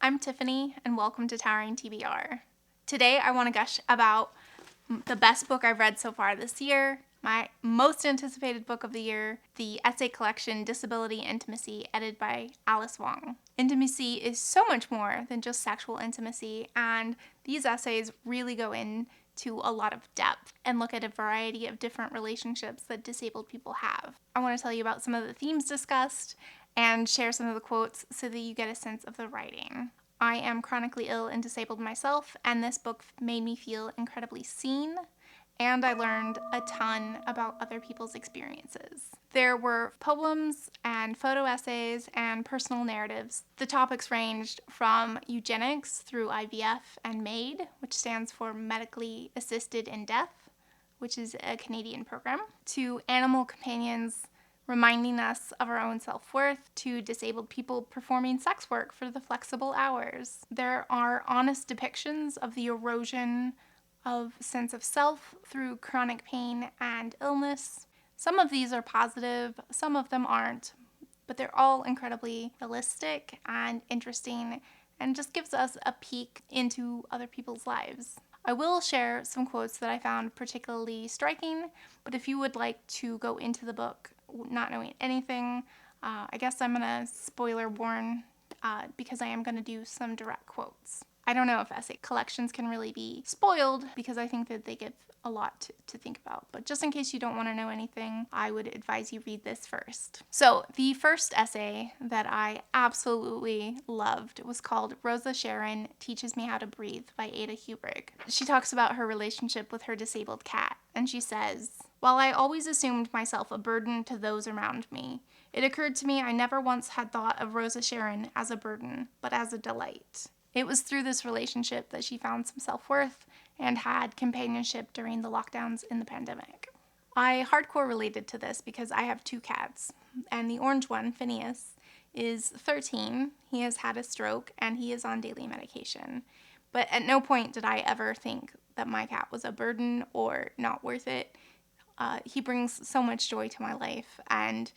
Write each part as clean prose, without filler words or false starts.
I'm Tiffany, and welcome to Towering TBR. Today, I want to gush about the best book I've read so far this year, my most anticipated book of the year, the essay collection Disability Intimacy, edited by Alice Wong. Intimacy is so much more than just sexual intimacy, and these essays really go into a lot of depth and look at a variety of different relationships that disabled people have. I want to tell you about some of the themes discussed and share some of the quotes so that you get a sense of the writing. I am chronically ill and disabled myself, and this book made me feel incredibly seen, and I learned a ton about other people's experiences. There were poems and photo essays and personal narratives. The topics ranged from eugenics through IVF and MAID, which stands for Medically Assisted in Death, which is a Canadian program, to animal companions reminding us of our own self-worth, to disabled people performing sex work for the flexible hours. There are honest depictions of the erosion of sense of self through chronic pain and illness. Some of these are positive, some of them aren't, but they're all incredibly realistic and interesting and just gives us a peek into other people's lives. I will share some quotes that I found particularly striking, but if you would like to go into the book not knowing anything, I guess I'm gonna spoiler warn because I am gonna do some direct quotes. I don't know if essay collections can really be spoiled because I think that they give a lot to think about. But just in case you don't want to know anything, I would advise you read this first. So the first essay that I absolutely loved was called Rosa Sharon Teaches Me How to Breathe by Ada Hubrig. She talks about her relationship with her disabled cat, and she says, "While I always assumed myself a burden to those around me, it occurred to me I never once had thought of Rosa Sharon as a burden, but as a delight." It was through this relationship that she found some self-worth and had companionship during the lockdowns in the pandemic. I hardcore related to this because I have two cats, and the orange one, Phineas, is 13. He has had a stroke and he is on daily medication. But at no point did I ever think that my cat was a burden or not worth it. He brings so much joy to my life, and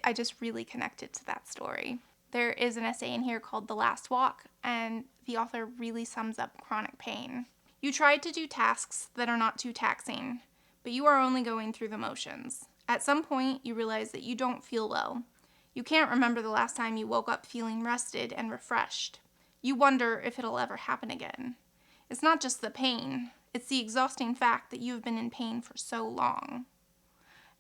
I just really connected to that story. There is an essay in here called The Last Walk, and the author really sums up chronic pain. You tried to do tasks that are not too taxing, but you are only going through the motions. At some point, you realize that you don't feel well. You can't remember the last time you woke up feeling rested and refreshed. You wonder if it'll ever happen again. It's not just the pain, it's the exhausting fact that you have been in pain for so long.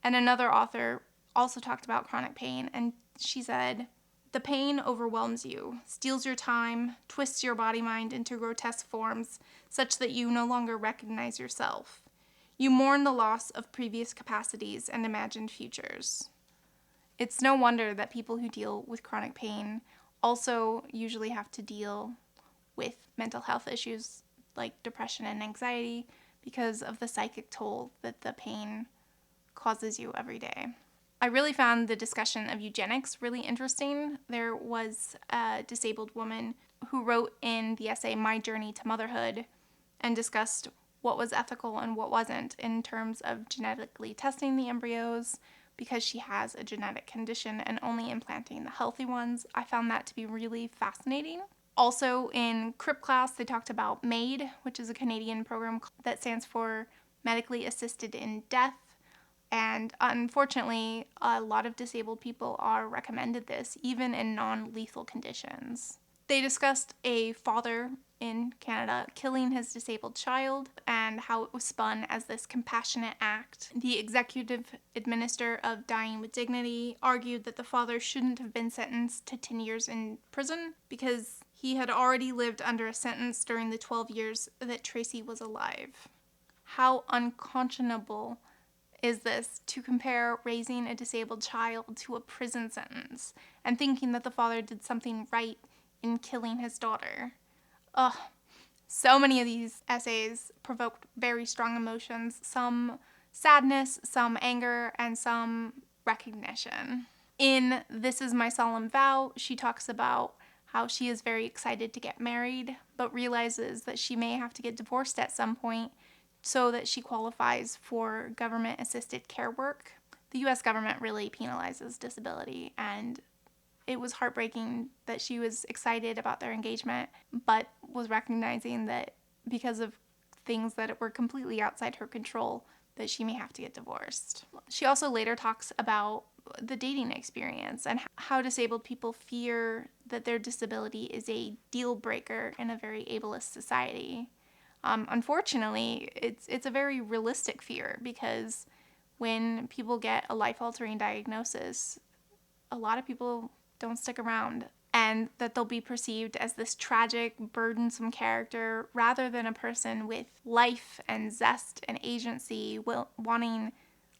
And another author also talked about chronic pain, and she said, "The pain overwhelms you, steals your time, twists your body-mind into grotesque forms such that you no longer recognize yourself. You mourn the loss of previous capacities and imagined futures." It's no wonder that people who deal with chronic pain also usually have to deal with mental health issues like depression and anxiety because of the psychic toll that the pain causes you every day. I really found the discussion of eugenics really interesting. There was a disabled woman who wrote in the essay My Journey to Motherhood and discussed what was ethical and what wasn't in terms of genetically testing the embryos because she has a genetic condition and only implanting the healthy ones. I found that to be really fascinating. Also in CRIP class, they talked about MAID, which is a Canadian program that stands for Medically Assisted in Death. And unfortunately, a lot of disabled people are recommended this, even in non-lethal conditions. They discussed a father in Canada killing his disabled child and how it was spun as this compassionate act. The executive administrator of Dying with Dignity argued that the father shouldn't have been sentenced to 10 years in prison because he had already lived under a sentence during the 12 years that Tracy was alive. How unconscionable is this to compare raising a disabled child to a prison sentence and thinking that the father did something right in killing his daughter? Ugh. So many of these essays provoked very strong emotions, some sadness, some anger, and some recognition. In This Is My Solemn Vow, she talks about how she is very excited to get married, but realizes that she may have to get divorced at some point so that she qualifies for government-assisted care work. The U.S. government really penalizes disability, and it was heartbreaking that she was excited about their engagement, but was recognizing that because of things that were completely outside her control, that she may have to get divorced. She also later talks about the dating experience and how disabled people fear that their disability is a deal breaker in a very ableist society. Unfortunately, it's a very realistic fear, because when people get a life-altering diagnosis, a lot of people don't stick around, and that they'll be perceived as this tragic, burdensome character rather than a person with life and zest and agency, wanting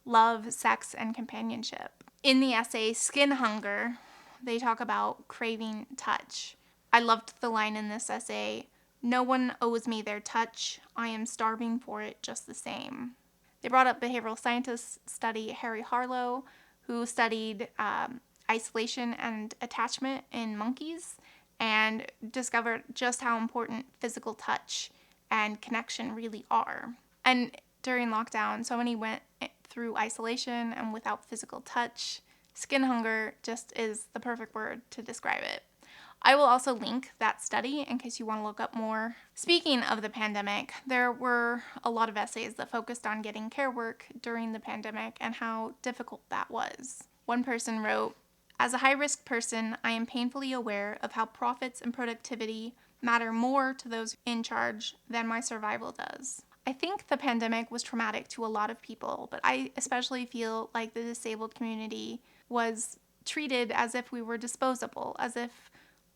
love, sex, and companionship. In the essay Skin Hunger, they talk about craving touch. I loved the line in this essay, "No one owes me their touch. I am starving for it just the same." They brought up behavioral scientist study Harry Harlow, who studied isolation and attachment in monkeys and discovered just how important physical touch and connection really are. And during lockdown, so many went through isolation and without physical touch. Skin hunger just is the perfect word to describe it. I will also link that study in case you want to look up more. Speaking of the pandemic, there were a lot of essays that focused on getting care work during the pandemic and how difficult that was. One person wrote, "As a high-risk person, I am painfully aware of how profits and productivity matter more to those in charge than my survival does." I think the pandemic was traumatic to a lot of people, but I especially feel like the disabled community was treated as if we were disposable, as if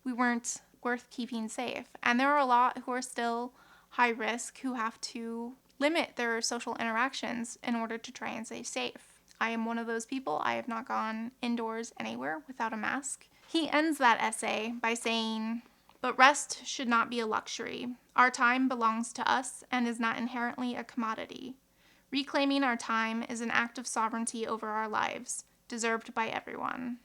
we weren't worth keeping safe. And there are a lot who are still high risk, who have to limit their social interactions in order to try and stay safe. I am one of those people. I have not gone indoors anywhere without a mask. He ends that essay by saying, "But rest should not be a luxury. Our time belongs to us and is not inherently a commodity. Reclaiming our time is an act of sovereignty over our lives, deserved by everyone."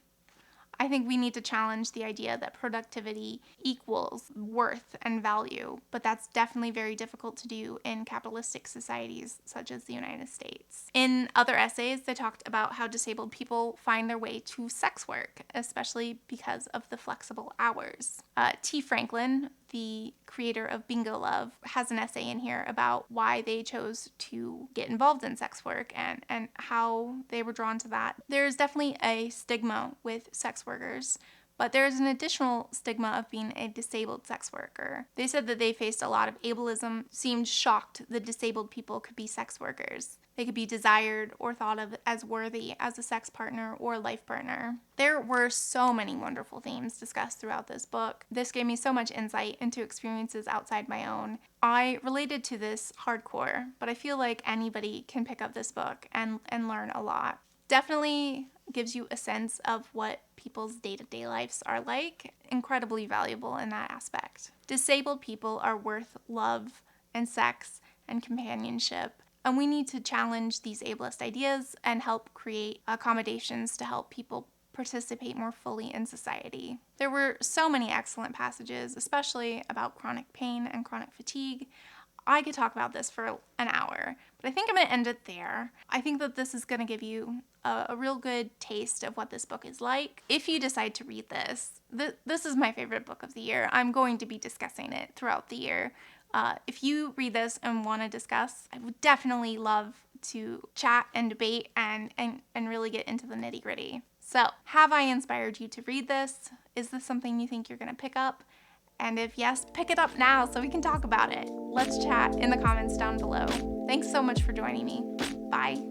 I think we need to challenge the idea that productivity equals worth and value, but that's definitely very difficult to do in capitalistic societies such as the United States. In other essays, they talked about how disabled people find their way to sex work, especially because of the flexible hours. T. Franklin, the creator of Bingo Love, has an essay in here about why they chose to get involved in sex work and how they were drawn to that. There's definitely a stigma with sex workers, but there's an additional stigma of being a disabled sex worker. They said that they faced a lot of ableism, seemed shocked that disabled people could be sex workers. They could be desired or thought of as worthy as a sex partner or life partner. There were so many wonderful themes discussed throughout this book. This gave me so much insight into experiences outside my own. I related to this hardcore, but I feel like anybody can pick up this book and learn a lot. Definitely gives you a sense of what people's day-to-day lives are like. Incredibly valuable in that aspect. Disabled people are worth love and sex and companionship, and we need to challenge these ableist ideas and help create accommodations to help people participate more fully in society. There were so many excellent passages, especially about chronic pain and chronic fatigue. I could talk about this for an hour, but I think I'm going to end it there. I think that this is going to give you a real good taste of what this book is like. If you decide to read this, this is my favorite book of the year. I'm going to be discussing it throughout the year. If you read this and want to discuss, I would definitely love to chat and debate and really get into the nitty-gritty. So, have I inspired you to read this? Is this something you think you're going to pick up? And if yes, pick it up now so we can talk about it. Let's chat in the comments down below. Thanks so much for joining me. Bye.